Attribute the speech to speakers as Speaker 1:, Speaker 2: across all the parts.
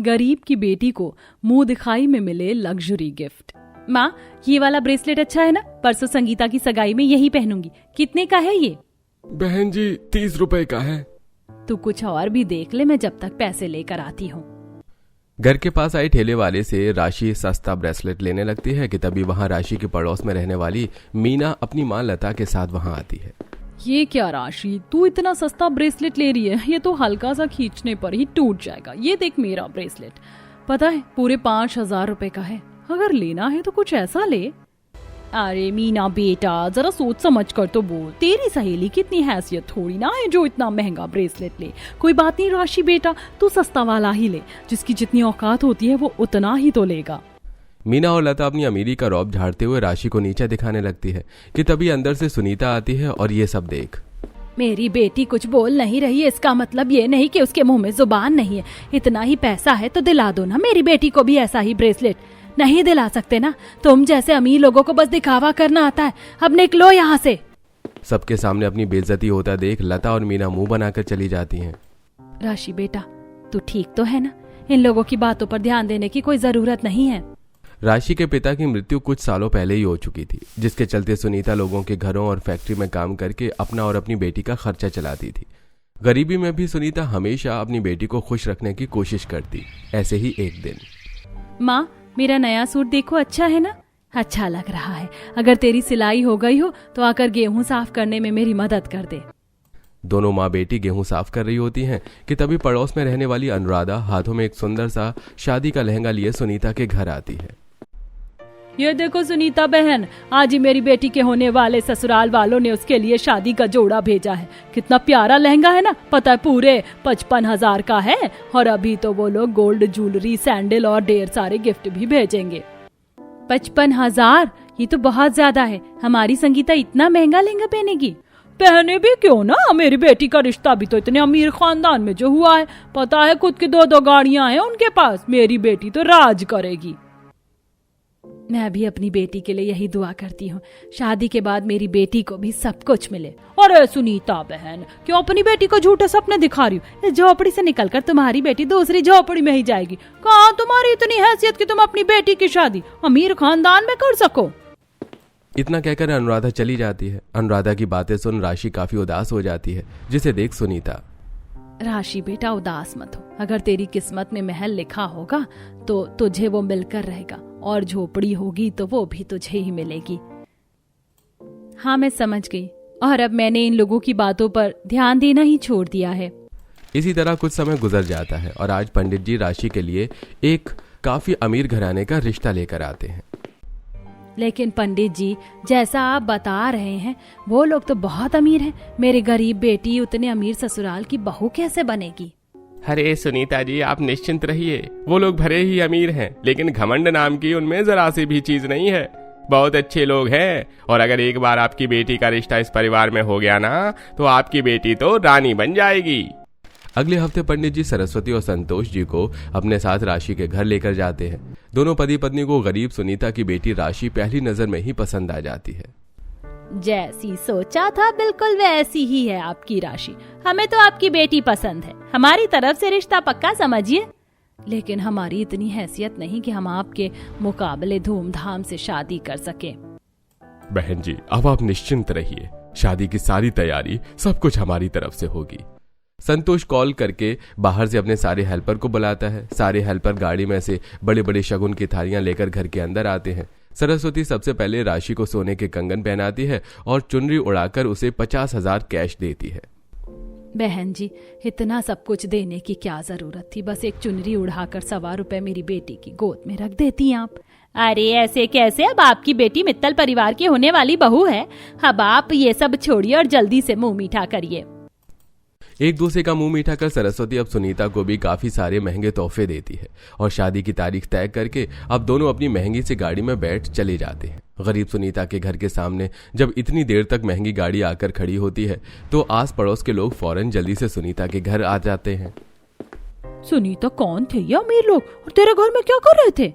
Speaker 1: गरीब की बेटी को मुंह दिखाई में मिले लग्जरी गिफ्ट। माँ, ये वाला ब्रेसलेट अच्छा है ना? परसों संगीता की सगाई में यही पहनूंगी। कितने का है ये?
Speaker 2: बहन जी 30 रुपए का है।
Speaker 1: तू कुछ और भी देख ले, मैं जब तक पैसे लेकर आती हूँ।
Speaker 3: घर के पास आए ठेले वाले से राशि सस्ता ब्रेसलेट लेने लगती है कि तभी वहाँ राशि के पड़ोस में रहने वाली मीना अपनी माँ लता के साथ वहाँ आती है।
Speaker 1: ये क्या राशि, तू इतना सस्ता ब्रेसलेट ले रही है? ये तो हल्का सा खींचने पर ही टूट जाएगा। ये देख मेरा ब्रेसलेट, पता है पूरे 5,000 रुपए का है। अगर लेना है तो कुछ ऐसा ले। अरे मीना बेटा, जरा सोच समझ कर तो बोल। तेरी सहेली की इतनी हैसियत थोड़ी ना है जो इतना महंगा ब्रेसलेट ले। कोई बात नहीं राशि बेटा, तू सस्ता वाला ही ले। जिसकी जितनी औकात होती है वो उतना ही तो लेगा।
Speaker 3: मीना और लता अपनी अमीरी का रौब झाड़ते हुए राशि को नीचे दिखाने लगती है कि तभी अंदर से सुनीता आती है और ये सब देख।
Speaker 1: मेरी बेटी कुछ बोल नहीं रही है, इसका मतलब ये नहीं कि उसके मुंह में जुबान नहीं है। इतना ही पैसा है तो दिला दो ना मेरी बेटी को भी ऐसा ही ब्रेसलेट। नहीं दिला सकते ना? तुम जैसे अमीर लोगों को बस दिखावा करना आता है। अब निकलो यहाँ से।
Speaker 3: सबके सामने अपनी बेइज्जती होता देख लता और मीना मुंह बनाकर चली जाती हैं।
Speaker 1: राशि बेटा, तू ठीक तो है ना? इन लोगों की बातों पर ध्यान देने की कोई जरूरत नहीं है।
Speaker 3: राशि के पिता की मृत्यु कुछ सालों पहले ही हो चुकी थी, जिसके चलते सुनीता लोगों के घरों और फैक्ट्री में काम करके अपना और अपनी बेटी का खर्चा चलाती थी। गरीबी में भी सुनीता हमेशा अपनी बेटी को खुश रखने की कोशिश करती। ऐसे ही एक दिन,
Speaker 1: माँ मेरा नया सूट देखो, अच्छा है ना? अच्छा लग रहा है। अगर तेरी सिलाई हो गई हो तो आकर गेहूं साफ करने में मेरी मदद कर दे।
Speaker 3: दोनों माँ बेटी गेहूं साफ कर रही होती हैं कि तभी पड़ोस में रहने वाली अनुराधा हाथों में एक सुंदर सा शादी का लहंगा लिए सुनीता के घर आती है।
Speaker 1: ये देखो सुनीता बहन, आज ही मेरी बेटी के होने वाले ससुराल वालों ने उसके लिए शादी का जोड़ा भेजा है। कितना प्यारा लहंगा है ना? पता है पूरे 55,000 का है। और अभी तो वो लोग गोल्ड ज्वेलरी, सैंडल और ढेर सारे गिफ्ट भी भेजेंगे। 55,000? ये तो बहुत ज्यादा है। हमारी संगीता इतना महंगा लहंगा पहनेगी? पहने भी क्यों ना, मेरी बेटी का रिश्ता भी तो इतने अमीर खानदान में जो हुआ है। पता है खुद की 2-2 गाड़ियां हैं उनके पास। मेरी बेटी तो राज करेगी। मैं भी अपनी बेटी के लिए यही दुआ करती हूँ, शादी के बाद मेरी बेटी को भी सब कुछ मिले। अरे सुनीता बहन, क्यों अपनी बेटी को झूठे सपने दिखा रही हो? इस झोपड़ी से निकलकर तुम्हारी बेटी दूसरी झोपड़ी में ही जाएगी। कहाँ तुम्हारी इतनी हैसियत कि तुम अपनी बेटी की शादी अमीर खानदान में कर सको?
Speaker 3: इतना कहकर अनुराधा चली जाती है। अनुराधा की बातें सुन राशि काफी उदास हो जाती है, जिसे देख सुनीता,
Speaker 1: राशि बेटा उदास मत हो। अगर तेरी किस्मत में महल लिखा होगा तो तुझे वो मिलकर रहेगा, और झोपड़ी होगी तो वो भी तुझे ही मिलेगी। हाँ मैं समझ गई, और अब मैंने इन लोगों की बातों पर ध्यान देना ही छोड़ दिया है।
Speaker 3: इसी तरह कुछ समय गुजर जाता है और आज पंडित जी राशि के लिए एक काफी अमीर घराने का रिश्ता लेकर आते हैं।
Speaker 1: लेकिन पंडित जी, जैसा आप बता रहे हैं वो लोग तो बहुत अमीर हैं। मेरी गरीब बेटी उतने अमीर ससुराल की बहू कैसे बनेगी?
Speaker 2: अरे सुनीता जी, आप निश्चिंत रहिए। वो लोग भले ही अमीर हैं, लेकिन घमंड नाम की उनमें जरा सी भी चीज नहीं है। बहुत अच्छे लोग हैं, और अगर एक बार आपकी बेटी का रिश्ता इस परिवार में हो गया ना, तो आपकी बेटी तो रानी बन जाएगी।
Speaker 3: अगले हफ्ते पंडित जी सरस्वती और संतोष जी को अपने साथ राशि के घर लेकर जाते हैं। दोनों पति पत्नी को गरीब सुनीता की बेटी राशि पहली नजर में ही पसंद आ जाती है।
Speaker 1: जैसी सोचा था बिल्कुल वैसी ही है आपकी राशि। हमें तो आपकी बेटी पसंद है। हमारी तरफ से रिश्ता पक्का समझिए। लेकिन हमारी इतनी हैसियत नहीं कि हम आपके मुकाबले धूमधाम से शादी कर सके।
Speaker 2: बहन जी, अब आप निश्चिंत रहिए। शादी की सारी तैयारी, सब कुछ हमारी तरफ से होगी।
Speaker 3: संतोष कॉल करके बाहर से अपने सारे हेल्पर को बुलाता है। सारे हेल्पर गाड़ी में से बड़े बड़े शगुन की थालियां लेकर घर के अंदर आते हैं। सरस्वती सबसे पहले राशि को सोने के कंगन पहनाती है और चुनरी उड़ाकर उसे 50,000 कैश देती है।
Speaker 1: बहन जी, इतना सब कुछ देने की क्या जरूरत थी? बस एक चुनरी उड़ाकर 1.25 रुपए मेरी बेटी की गोद में रख देती आप। अरे ऐसे कैसे? अब आपकी बेटी मित्तल परिवार की होने वाली बहू है। अब आप ये सब छोड़िए और जल्दी से मुंह मीठा करिए।
Speaker 3: एक दूसरे का मुंह मीठा कर सरस्वती अब सुनीता को भी काफी सारे महंगे तोहफे देती है और शादी की तारीख तय करके अब दोनों अपनी महंगी सी गाड़ी में बैठ चले जाते हैं। गरीब सुनीता के घर के सामने जब इतनी देर तक महंगी गाड़ी आकर खड़ी होती है तो आस पड़ोस के लोग फौरन जल्दी से सुनीता के घर आ जाते हैं।
Speaker 1: सुनीता, कौन थे ये अमीर लोग और तेरे घर में क्या कर रहे थे?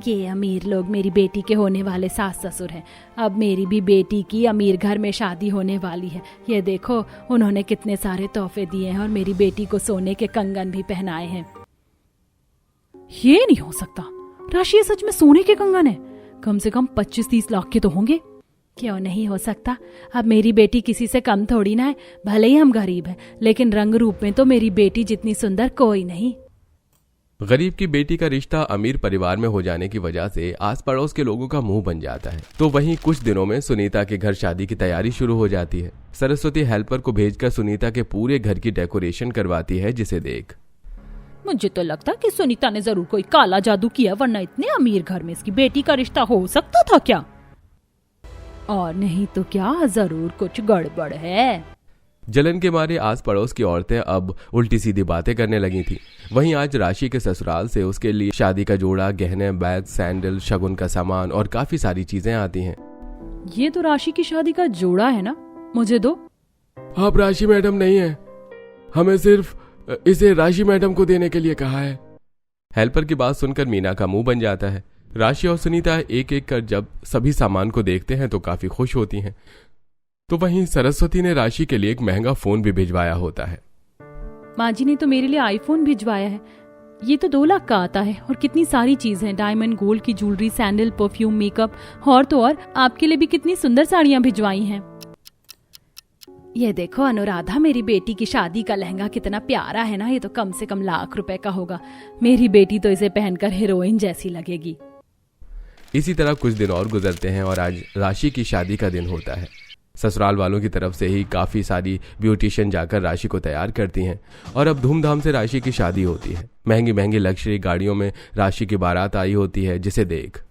Speaker 1: ये अमीर लोग मेरी बेटी के होने वाले सास ससुर हैं। अब मेरी भी बेटी की अमीर घर में शादी होने वाली है। ये देखो, उन्होंने कितने सारे तोहफे दिए हैं और मेरी बेटी को सोने के कंगन भी पहनाए हैं। ये नहीं हो सकता, राशि ये सच में सोने के कंगन है। कम से कम 25-30 लाख के तो होंगे। क्यों नहीं हो सकता? अब मेरी बेटी किसी से कम थोड़ी ना है। भले ही हम गरीब हैं, लेकिन रंग रूप में तो मेरी बेटी जितनी सुंदर कोई नहीं।
Speaker 3: गरीब की बेटी का रिश्ता अमीर परिवार में हो जाने की वजह से आस पड़ोस के लोगों का मुंह बन जाता है। तो वहीं कुछ दिनों में सुनीता के घर शादी की तैयारी शुरू हो जाती है। सरस्वती हेल्पर को भेजकर सुनीता के पूरे घर की डेकोरेशन करवाती है, जिसे देख
Speaker 1: मुझे तो लगता कि सुनीता ने जरूर कोई काला जादू किया, वरना इतने अमीर घर में इसकी बेटी का रिश्ता हो सकता था क्या? और नहीं तो क्या, जरूर कुछ गड़बड़ है।
Speaker 3: जलन के मारे आस पड़ोस की औरतें अब उल्टी सीधी बातें करने लगी थी। वहीं आज राशि के ससुराल से उसके लिए शादी का जोड़ा, गहने, बैग, सैंडल, शगुन का सामान और काफी सारी चीजें आती हैं।
Speaker 1: ये तो राशि की शादी का जोड़ा है ना, मुझे दो।
Speaker 3: आप राशि मैडम नहीं है, हमें सिर्फ इसे राशि मैडम को देने के लिए कहा है। हेल्पर की बात सुनकर मीना का मुंह बन जाता है। राशि और सुनीता एक एक कर जब सभी सामान को देखते हैं तो काफी खुश होती हैं। तो वहीं सरस्वती ने राशि के लिए एक महंगा फोन भी भिजवाया होता है।
Speaker 1: माँ जी ने तो मेरे लिए आईफोन भिजवाया है। ये तो 2 लाख का आता है और कितनी सारी चीज है, डायमंड, गोल्ड की ज्वेलरी, सैंडल, परफ्यूम, मेकअप और तो और आपके लिए भी कितनी सुंदर साड़ियां भिजवाई हैं। ये देखो अनुराधा, मेरी बेटी की शादी का लहंगा कितना प्यारा है ना। ये तो कम से कम लाख रुपए का होगा। मेरी बेटी तो इसे पहनकर हीरोइन जैसी लगेगी।
Speaker 3: इसी तरह कुछ दिन और गुजरते हैं और आज राशि की शादी का दिन होता है। ससुराल वालों की तरफ से ही काफी सारी ब्यूटिशियन जाकर राशि को तैयार करती हैं और अब धूमधाम से राशि की शादी होती है। महंगी महंगी लग्जरी गाड़ियों में राशि की बारात आई होती है, जिसे देख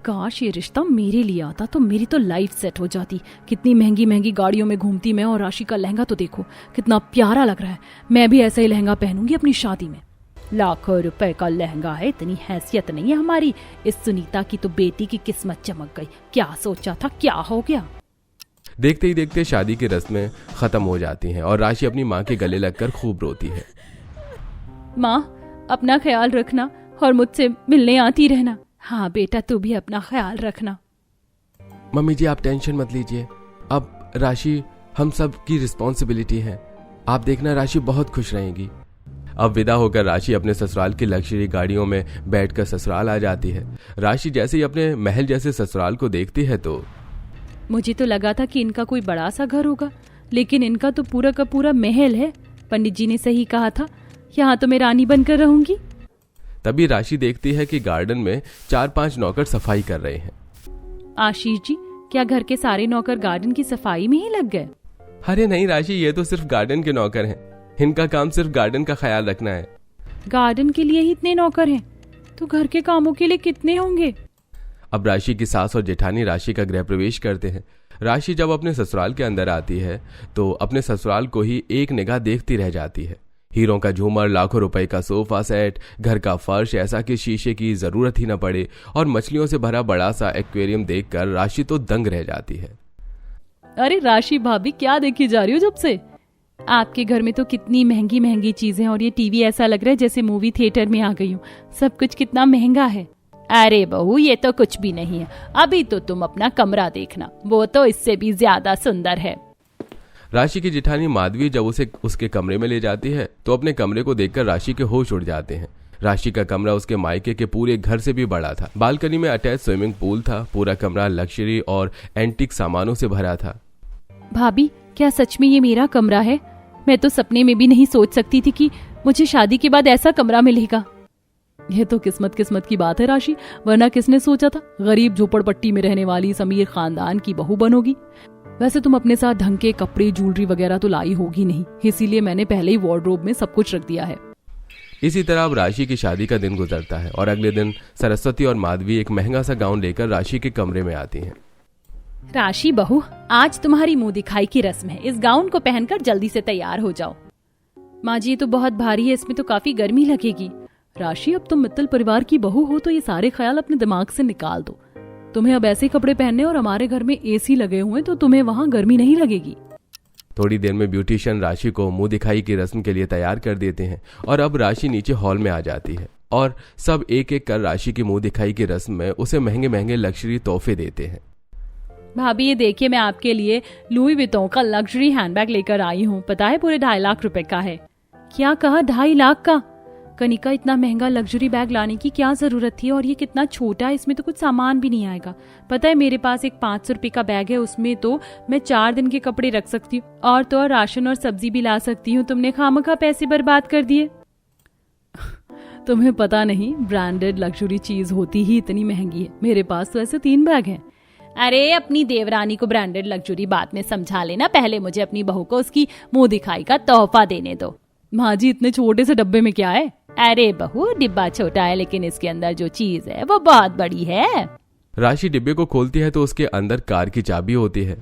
Speaker 1: काश ये रिश्ता मेरे लिए आता तो मेरी तो लाइफ सेट हो जाती। कितनी महंगी महंगी गाड़ियों में घूमती मैं, और राशि का लहंगा तो देखो कितना प्यारा लग रहा है। मैं भी ऐसा ही लहंगा पहनूंगी अपनी शादी में। लाखों रुपए का लहंगा है, इतनी हैसियत नहीं है हमारी। इस सुनीता की तो बेटी की किस्मत चमक गई। क्या सोचा था, क्या हो गया।
Speaker 3: देखते ही देखते शादी की रस्में खत्म हो जाती हैं और राशि अपनी माँ के गले लगकर खूब रोती है।
Speaker 1: माँ, अपना ख्याल रखना और मुझसे मिलने आती रहना। हाँ बेटा, तू भी अपना ख्याल रखना।
Speaker 3: मम्मी जी, आप टेंशन मत लीजिए। अब राशि हम सब की रिस्पॉन्सिबिलिटी है। आप देखना, राशि बहुत खुश रहेगी। अब विदा होकर राशि अपने ससुराल की लग्जरी गाड़ियों में बैठकर ससुराल आ जाती है। राशि जैसे ही अपने महल जैसे ससुराल को देखती है तो
Speaker 1: मुझे तो लगा था कि इनका कोई बड़ा सा घर होगा, लेकिन इनका तो पूरा का पूरा महल है। पंडित जी ने सही कहा था, यहाँ तो मैं रानी बनकर रहूंगी।
Speaker 3: तभी राशि देखती है कि गार्डन में 4-5 नौकर सफाई कर रहे हैं।
Speaker 1: आशीष जी, क्या घर के सारे नौकर गार्डन की सफाई में ही लग गए?
Speaker 3: अरे नहीं राशि, ये तो सिर्फ गार्डन के नौकर हैं। इनका काम सिर्फ गार्डन का ख्याल रखना है।
Speaker 1: गार्डन के लिए ही इतने नौकर हैं, तो घर के कामों के लिए कितने होंगे?
Speaker 3: अब राशि की सास और जेठानी राशि का गृह प्रवेश करते हैं। राशि जब अपने ससुराल के अंदर आती है तो अपने ससुराल को ही एक निगाह देखती रह जाती है। हीरों का झूमर, लाखों रुपए का सोफा सेट, घर का फर्श ऐसा कि शीशे की जरूरत ही न पड़े, और मछलियों से भरा बड़ा सा एक्वेरियम देखकर राशि तो दंग रह जाती है।
Speaker 1: अरे राशि भाभी, क्या देखी जा रही हो जब से? आपके घर में तो कितनी महंगी महंगी चीजें, और ये टीवी ऐसा लग रहा है जैसे मूवी थिएटर में आ गई हूँ। सब कुछ कितना महंगा है। अरे बहू, ये तो कुछ भी नहीं है। अभी तो तुम अपना कमरा देखना, वो तो इससे भी ज्यादा सुंदर है।
Speaker 3: राशि की जेठानी माधवी जब उसे उसके कमरे में ले जाती है तो अपने कमरे को देखकर राशि के होश उड़ जाते हैं। राशि का कमरा उसके मायके के पूरे घर से भी बड़ा था। बालकनी में अटैच स्विमिंग पूल था। पूरा कमरा लग्जरी और एंटीक सामानों से भरा था।
Speaker 1: भाभी, क्या सच में ये मेरा कमरा है? मैं तो सपने में भी नहीं सोच सकती थी कि मुझे शादी के बाद ऐसा कमरा मिलेगा। ये तो किस्मत की बात है राशि, वरना किसने सोचा था गरीब झोपड़पट्टी में रहने वाली इस अमीर खानदान की बहू बनोगी। वैसे तुम अपने साथ ढंग के कपड़े, ज्वेलरी वगैरह तो लाई होगी नहीं, इसीलिए मैंने पहले ही वार्डरोब में सब कुछ रख दिया है।
Speaker 3: इसी तरह अब राशि की शादी का दिन गुजरता है और अगले दिन सरस्वती और माधवी एक महंगा सा गाउन लेकर राशि के कमरे में आती हैं।
Speaker 1: राशि बहू, आज तुम्हारी मुंह दिखाई की रस्म है। इस गाउन को पहनकर जल्दी से तैयार हो जाओ। माँ जी, ये तो बहुत भारी है, इसमें तो काफी गर्मी लगेगी। राशि, अब तुम मित्तल परिवार की बहू हो तो ये सारे ख्याल अपने दिमाग से निकाल दो। तुम्हें अब ऐसे कपड़े पहनने, और हमारे घर में एसी लगे हुए, तो तुम्हें वहाँ गर्मी नहीं लगेगी।
Speaker 3: थोड़ी देर में ब्यूटिशियन राशि को मुंह दिखाई की रस्म के लिए तैयार कर देते हैं और अब राशि नीचे हॉल में आ जाती है और सब एक एक कर राशि की मुंह दिखाई की रस्म में उसे महंगे महंगे लग्जरी तोहफे देते हैं।
Speaker 1: भाभी, ये देखिए, मैं आपके लिए लुई विटॉन का लग्जरी हैंडबैग लेकर आई हूँ। पता है, पूरे 2.5 लाख रुपए का है। क्या कहा? 2.5 लाख का? कनिका, इतना महंगा लग्जरी बैग लाने की क्या जरूरत थी? और ये कितना छोटा है, इसमें तो कुछ सामान भी नहीं आएगा। पता है मेरे पास एक 500 रुपए का बैग है, उसमें तो मैं 4 दिन के कपड़े रख सकती हूँ और तो और राशन और सब्जी भी ला सकती हूँ। तुमने खामखा पैसे बर्बाद कर दिए। तुम्हें पता नहीं, ब्रांडेड लग्जरी चीज होती ही इतनी महंगी है। मेरे पास तो ऐसे 3 बैग हैं। अरे अपनी देवरानी को ब्रांडेड लग्जरी बाद में समझा लेना, पहले मुझे अपनी बहू को उसकी मुंह दिखाई का तोहफा देने दो। माँ जी, इतने छोटे से डब्बे में क्या है? अरे बहू, डिब्बा छोटा है लेकिन इसके अंदर जो चीज है वो बहुत बड़ी है।
Speaker 3: राशि डिब्बे को खोलती है तो उसके अंदर कार की चाबी होती है।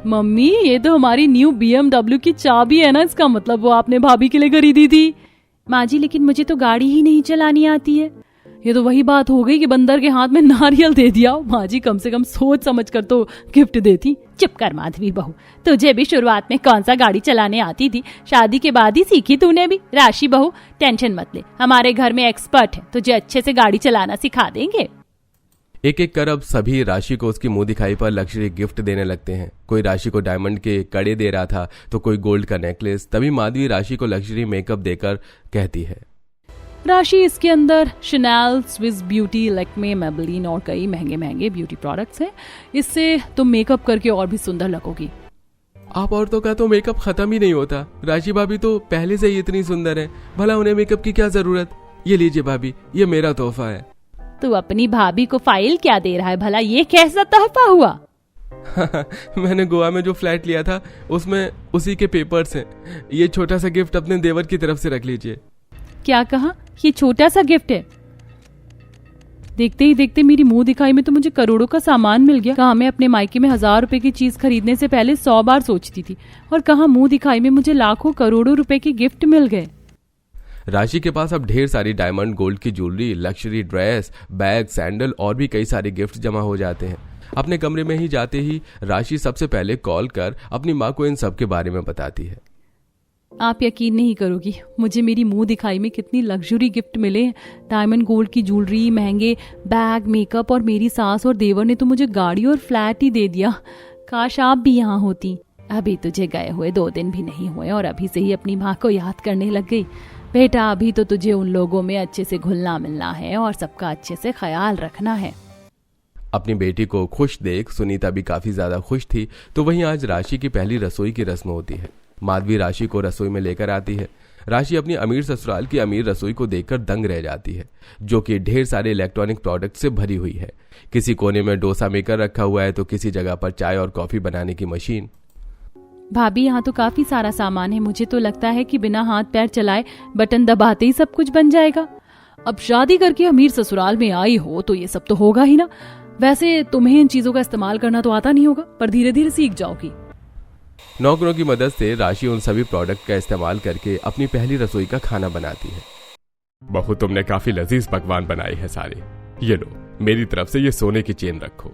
Speaker 1: मम्मी, ये तो हमारी न्यू BMW की चाबी है ना, इसका मतलब वो आपने भाभी के लिए खरीदी थी। माँ जी, लेकिन मुझे तो गाड़ी ही नहीं चलानी आती है। ये तो वही बात हो गई कि बंदर के हाथ में नारियल दे दिया। माँ जी, कम से कम सोच समझ कर तो गिफ्ट देती।
Speaker 4: चुप कर माधवी बहू, तुझे भी शुरुआत में कौन सा गाड़ी चलाने आती थी? शादी के बाद ही सीखी तूने भी। राशि बहू, टेंशन मत ले, हमारे घर में एक्सपर्ट है, तुझे अच्छे से गाड़ी चलाना सिखा देंगे।
Speaker 3: एक एक कर अब सभी राशि को उसकी मुंह दिखाई पर लग्जरी गिफ्ट देने लगते हैं। कोई राशि को डायमंड के कड़े दे रहा था तो कोई गोल्ड का नेकलेस। तभी माधवी राशि को लग्जरी मेकअप देकर कहती है,
Speaker 1: राशि, इसके अंदर Chanel, Swiss beauty, Lakme, Maybelline और कई महंगे महंगे ब्यूटी प्रोडक्ट्स हैं। इससे तुम मेकअप करके और भी सुंदर लगोगी।
Speaker 3: आप औरतों का तो मेकअप खत्म ही नहीं होता। राशि भाभी तो पहले से ही इतनी सुंदर है, भला उन्हें मेकअप की क्या जरूरत। ये लीजिए भाभी, ये मेरा तोहफा है।
Speaker 4: तू अपनी भाभी को फाइल क्या दे रहा है भला? ये कैसा तोहफा हुआ?
Speaker 3: मैंने गोवा में जो फ्लैट लिया था उसमें उसी के पेपर्स हैं। ये छोटा सा गिफ्ट अपने देवर की तरफ से रख लीजिए।
Speaker 1: क्या कहा? ये छोटा सा गिफ्ट है? देखते ही देखते मेरी मुंह दिखाई में तो मुझे करोड़ों का सामान मिल गया। कहाँ मैं अपने मायके में 1000 रुपए की चीज खरीदने से पहले 100 बार सोचती थी, और कहाँ मुंह दिखाई में मुझे लाखों करोड़ों रुपए के गिफ्ट मिल गए।
Speaker 3: राशि के पास अब ढेर सारी डायमंड, गोल्ड की jewellery, luxury dress, bag, sandal और भी कई सारे गिफ्ट जमा हो जाते हैं। अपने कमरे में ही जाते ही राशि सबसे पहले कॉल कर अपनी माँ को इन सब के बारे में बताती है।
Speaker 1: आप यकीन नहीं करोगी, मुझे मेरी मुंह दिखाई में कितनी लग्जरी गिफ्ट मिले। डायमंड गोल्ड की ज्वेलरी, महंगे बैग, मेकअप, और मेरी सास और देवर ने तो मुझे गाड़ी और फ्लैट ही दे दिया। काश आप भी यहाँ होती।
Speaker 4: अभी तुझे गए हुए 2 दिन भी नहीं हुए और अभी से ही अपनी माँ को याद करने लग गई। बेटा, अभी तो तुझे उन लोगों में अच्छे से घुलना मिलना है और सबका अच्छे से ख्याल रखना है।
Speaker 3: अपनी बेटी को खुश देख सुनीता भी काफी ज्यादा खुश थी। तो वहीं आज राशि की पहली रसोई की रस्म होती है। माधवी राशि को रसोई में लेकर आती है। राशि अपनी अमीर ससुराल की अमीर रसोई को देखकर दंग रह जाती है, जो कि ढेर सारे इलेक्ट्रॉनिक प्रोडक्ट से भरी हुई है। किसी कोने में डोसा मेकर रखा हुआ है तो किसी जगह पर चाय और कॉफी बनाने की मशीन।
Speaker 1: भाभी, यहाँ तो काफी सारा सामान है। मुझे तो लगता है कि बिना हाथ पैर चलाए बटन दबाते ही सब कुछ बन जाएगा। अब शादी करके अमीर ससुराल में आई हो तो ये सब तो होगा ही ना। वैसे तुम्हें इन चीजों का इस्तेमाल करना तो आता नहीं होगा, पर धीरे धीरे सीख जाओगी।
Speaker 3: नौकरों की मदद से राशि उन सभी प्रोडक्ट का इस्तेमाल करके अपनी पहली रसोई का खाना बनाती है।
Speaker 2: बहू, तुमने काफी लजीज पकवान बनाए हैं सारे। ये लो, मेरी तरफ से ये सोने की चेन रखो।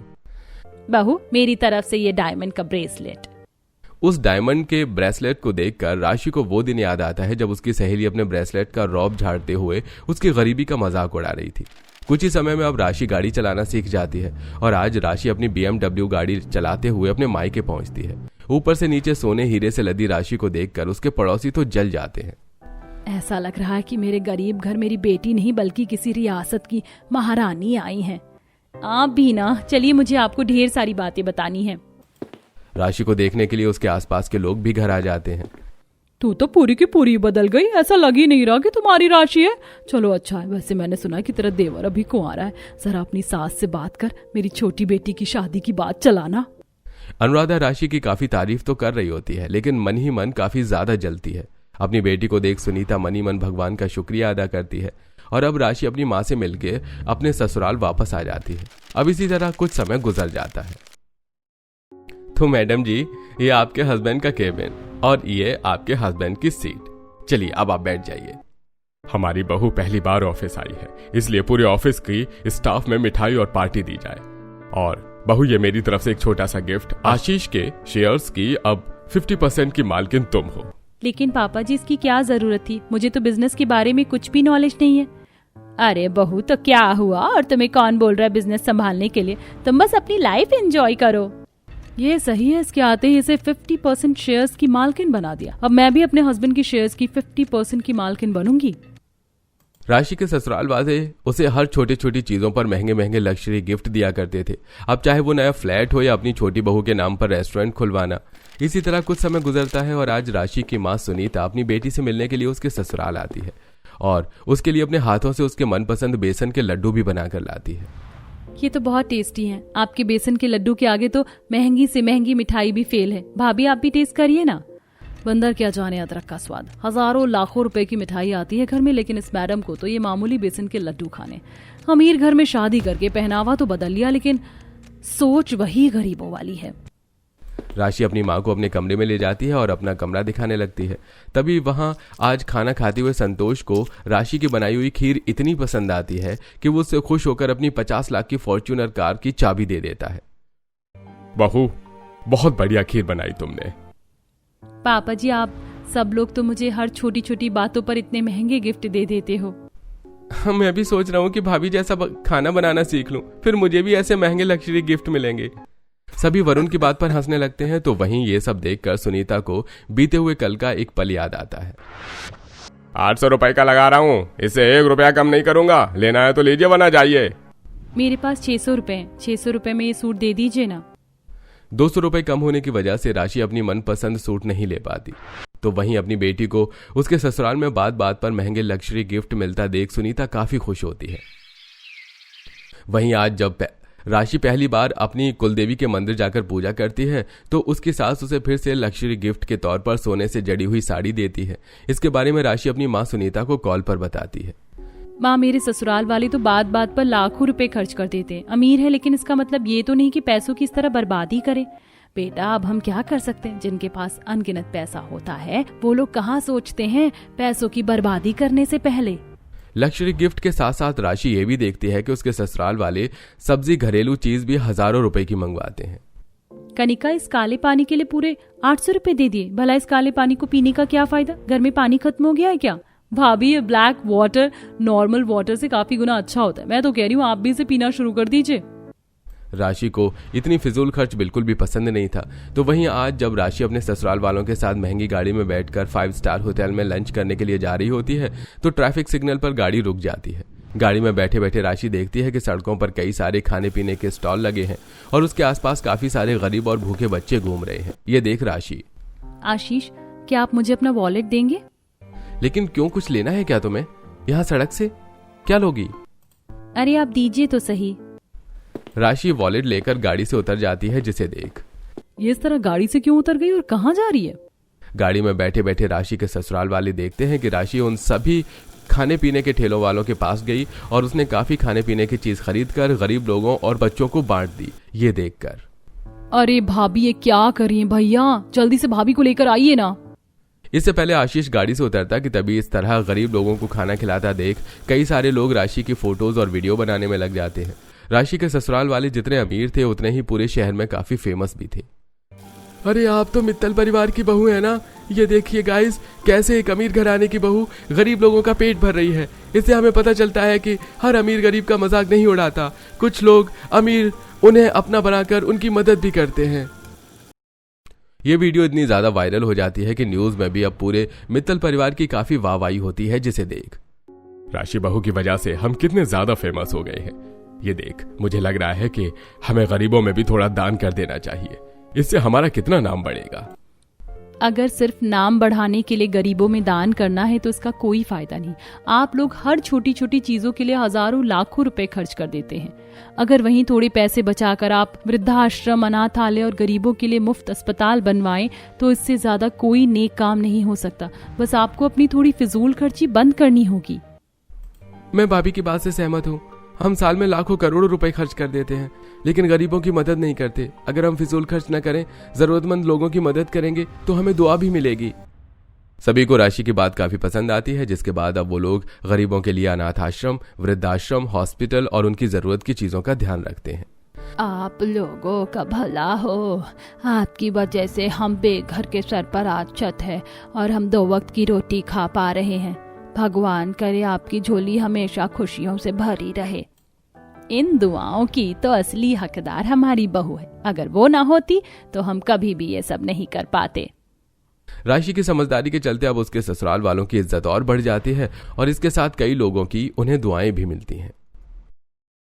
Speaker 4: बहू, मेरी तरफ से ये डायमंड का ब्रेसलेट।
Speaker 3: उस डायमंड के ब्रेसलेट को देखकर राशि को वो दिन याद आता है जब उसकी सहेली अपने ब्रेसलेट का रौब झाड़ते हुए उसकी गरीबी का मजाक उड़ा रही थी। कुछ ही समय में अब राशि गाड़ी चलाना सीख जाती है और आज राशि अपनी BMW गाड़ी चलाते हुए अपने मायके पहुंचती है। ऊपर से नीचे सोने हीरे से लदी राशि को देखकर उसके पड़ोसी तो जल जाते हैं।
Speaker 1: ऐसा लग रहा है कि मेरे गरीब घर मेरी बेटी नहीं बल्कि किसी रियासत की महारानी आई हैं। आप भी ना, चलिए मुझे आपको ढेर सारी बातें बतानी है।
Speaker 3: राशि को देखने के लिए उसके आसपास के लोग भी घर आ जाते हैं।
Speaker 1: तू तो पूरी की पूरी बदल गई, ऐसा लग ही नहीं रहा कि तुम्हारी राशि है। चलो अच्छा है, वैसे मैंने सुना कि तेरा देवर अभी कुंवारा है। जरा अपनी सास से बात कर, मेरी छोटी बेटी की शादी की बात चलाना।
Speaker 3: अनुराधा राशि की काफी तारीफ तो कर रही होती है, लेकिन मन ही मन काफी ज्यादा जलती है। अपनी बेटी को देख सुनीता मन ही मन भगवान का शुक्रिया अदा करती है और अब राशि अपनी माँ से मिलके अपने ससुराल वापस आ जाती है। अब इसी तरह कुछ समय गुजर जाता है।
Speaker 2: तो मैडम जी, ये आपके हस्बैंड का केबिन और ये आपके हस्बैंड की सीट। चलिए अब आप बैठ जाइए। हमारी बहू पहली बार ऑफिस आई है, इसलिए पूरे ऑफिस की स्टाफ में मिठाई और पार्टी दी जाए। और बहू, ये मेरी तरफ से एक छोटा सा गिफ्ट। आशीष के शेयर्स की अब 50% की मालकिन तुम हो।
Speaker 1: लेकिन पापा जी, इसकी क्या जरूरत थी? मुझे तो बिजनेस के बारे में कुछ भी नॉलेज नहीं है।
Speaker 4: अरे बहू, तो क्या हुआ? और तुम्हें कौन बोल रहा है बिजनेस संभालने के लिए? तुम बस अपनी लाइफ एंजॉय करो।
Speaker 1: ये सही है, इसके आते ही इसे 50% शेयर्स की मालकिन बना दिया। अब मैं भी अपने हस्बैंड की शेयर्स की 50% की मालकिन बनूंगी।
Speaker 3: राशि के ससुराल वाले उसे हर छोटी छोटी चीजों पर महंगे महंगे लग्जरी गिफ्ट दिया करते थे। अब चाहे वो नया फ्लैट हो या अपनी छोटी बहू के नाम पर रेस्टोरेंट खुलवाना। इसी तरह कुछ समय गुजरता है और आज राशि की माँ सुनीता अपनी बेटी से मिलने के लिए उसके ससुराल आती है और उसके लिए अपने हाथों से उसके मनपसंद बेसन के लड्डू भी बनाकर लाती है।
Speaker 1: ये तो बहुत टेस्टी हैं। आपके बेसन के लड्डू के आगे तो महंगी से महंगी मिठाई भी फेल है। भाभी आप भी टेस्ट करिए ना। बंदर क्या जाने अदरक का स्वाद। हजारों लाखों रुपए की मिठाई आती है घर में, लेकिन इस मैडम को तो ये मामूली बेसन के लड्डू खाने। अमीर घर में शादी करके पहनावा तो बदल लिया, लेकिन सोच वही गरीबों वाली है।
Speaker 3: राशि अपनी माँ को अपने कमरे में ले जाती है और अपना कमरा दिखाने लगती है। तभी वहां आज खाना खाते हुए संतोष को राशि की बनाई हुई खीर इतनी पसंद आती है कि वो उससे खुश होकर अपनी 50 लाख की फॉर्च्यूनर कार की चाबी दे देता है।
Speaker 2: बहू, बहुत बढ़िया खीर बनाई तुमने।
Speaker 1: पापा जी, आप सब लोग तो मुझे हर छोटी छोटी बातों पर इतने महंगे गिफ्ट दे देते हो।
Speaker 3: मैं भी सोच रहा हूँ कि भाभी जैसा खाना बनाना सीख लूं, फिर मुझे भी ऐसे महंगे लग्जरी गिफ्ट मिलेंगे। सभी वरुण की बात पर हंसने लगते हैं। तो वहीं ये सब देखकर सुनीता को बीते हुए कल का एक पल याद आता है।
Speaker 2: 800 रुपए का लगा रहा हूँ, इससे 1 रुपया कम नहीं करूंगा। लेना है तो लीजिए, वरना जाइए।
Speaker 1: मेरे पास 600 रुपए, 600 रुपए में ये सूट दे दीजिए ना।
Speaker 3: 200 रुपए कम होने की वजह से राशि अपनी मनपसंद सूट नहीं ले पाती। तो वहीं अपनी बेटी को उसके ससुराल में बात बात पर महंगे लग्जरी गिफ्ट मिलता देख सुनीता काफी खुश होती है। वहीं आज जब राशि पहली बार अपनी कुलदेवी के मंदिर जाकर पूजा करती है तो उसकी सास उसे फिर से लग्जरी गिफ्ट के तौर पर सोने से जड़ी हुई साड़ी देती है। इसके बारे में राशि अपनी माँ सुनीता को कॉल पर बताती है।
Speaker 1: माँ, मेरे ससुराल वाले तो बात बात पर लाखों रुपए खर्च कर देते हैं। अमीर है, लेकिन इसका मतलब ये तो नहीं कि पैसों की इस तरह बर्बादी करे। बेटा, अब हम क्या कर सकते हैं? जिनके पास अनगिनत पैसा होता है वो लोग कहाँ सोचते हैं पैसों की बर्बादी करने से पहले।
Speaker 3: लग्जरी गिफ्ट के साथ साथ राशि ये भी देखती है कि उसके ससुराल वाले सब्जी घरेलू चीज भी हजारों रुपए की मंगवाते हैं।
Speaker 1: कनिका, इस काले पानी के लिए पूरे 800 रुपए दे दिए। भला इस काले पानी को पीने का क्या फायदा? घर में पानी खत्म हो गया है क्या? भाभी, ये ब्लैक वाटर नॉर्मल वाटर से काफी गुना अच्छा होता है। मैं तो कह रही हूँ आप भी इसे पीना शुरू कर दीजिए।
Speaker 3: राशि को इतनी फिजूल खर्च बिल्कुल भी पसंद नहीं था। तो वहीं आज जब राशि अपने ससुराल वालों के साथ महंगी गाड़ी में बैठकर 5 स्टार होटल में लंच करने के लिए जा रही होती है तो ट्रैफिक सिग्नल पर गाड़ी रुक जाती है। गाड़ी में बैठे बैठे राशि देखती है कि सड़कों पर कई सारे खाने पीने के स्टॉल लगे हैं और उसके आसपास काफी सारे गरीब और भूखे बच्चे घूम रहे हैं। ये देख राशि,
Speaker 1: आशीष, क्या आप मुझे अपना वॉलेट देंगे?
Speaker 3: लेकिन क्यों, कुछ लेना है क्या तुम्हें? यहाँ सड़क से क्या लोगी?
Speaker 1: अरे आप दीजिए तो सही।
Speaker 3: राशि वॉलेट लेकर गाड़ी से उतर जाती है, जिसे देख
Speaker 1: ये इस तरह गाड़ी से क्यों उतर गई और कहाँ जा रही है?
Speaker 3: गाड़ी में बैठे बैठे राशि के ससुराल वाले देखते हैं कि राशि उन सभी खाने पीने के ठेलों वालों के पास गई और उसने काफी खाने पीने की चीज खरीद कर गरीब लोगों और बच्चों को बांट दी। ये देखकर,
Speaker 1: अरे भाभी, ये क्या कर रही हैं भैया? जल्दी से भाभी को लेकर आइए ना।
Speaker 3: इससे पहले आशीष गाड़ी से उतरता कि तभी इस तरह गरीब लोगों को खाना खिलाता देख कई सारे लोग राशि की फोटोज और वीडियो बनाने में लग जाते हैं। राशि के ससुराल वाले जितने अमीर थे उतने ही पूरे शहर में काफी फेमस भी थे। अरे आप तो मित्तल परिवार की बहू है ना? ये देखिए गाइस, कैसे एक अमीर घराने की बहू गरीब लोगों का पेट भर रही है। इससे हमें पता चलता है कि हर अमीर गरीब का मजाक नहीं उड़ाता। कुछ लोग अमीर उन्हें अपना बनाकर उनकी मदद भी करते हैं। ये वीडियो इतनी ज्यादा वायरल हो जाती है कि न्यूज में भी अब पूरे मित्तल परिवार की काफी वाहवाही होती है, जिसे देख
Speaker 2: राशि बहू की वजह से हम कितने ज्यादा फेमस हो गए हैं। ये देख, मुझे लग रहा है कि हमें गरीबों में भी थोड़ा दान कर देना चाहिए। इससे हमारा कितना नाम बढ़ेगा।
Speaker 1: अगर सिर्फ नाम बढ़ाने के लिए गरीबों में दान करना है तो इसका कोई फायदा नहीं। आप लोग हर छोटी छोटी चीजों के लिए हजारों लाखों रुपए खर्च कर देते हैं। अगर वहीं थोड़े पैसे बचाकर आप वृद्धाश्रम, अनाथालय और गरीबों के लिए मुफ्त अस्पताल बनवाएं तो इससे ज्यादा कोई नेक काम नहीं हो सकता। बस आपको अपनी थोड़ी फिजूल खर्ची बंद करनी होगी।
Speaker 3: मैं भाभी की बात से सहमत हूँ। हम साल में लाखों करोड़ों रुपए खर्च कर देते हैं लेकिन गरीबों की मदद नहीं करते। अगर हम फिजूल खर्च न करें, जरूरतमंद लोगों की मदद करेंगे तो हमें दुआ भी मिलेगी। सभी को राशि की बात काफी पसंद आती है, जिसके बाद अब वो लोग गरीबों के लिए अनाथ आश्रम, वृद्धाश्रम, हॉस्पिटल और उनकी जरूरत की चीजों का ध्यान रखते हैं।
Speaker 4: आप लोगों का भला हो। आपकी वजह से हम बेघर के सर पर आज छत है और हम 2 वक्त की रोटी खा पा रहे हैं। भगवान करे आपकी झोली हमेशा खुशियों से भरी रहे। इन दुआओं की तो असली हकदार हमारी बहू है। अगर वो ना होती तो हम कभी भी ये सब नहीं कर पाते।
Speaker 3: राशि की समझदारी के चलते अब उसके ससुराल वालों की इज्जत और बढ़ जाती है और इसके साथ कई लोगों की उन्हें दुआएं भी मिलती हैं।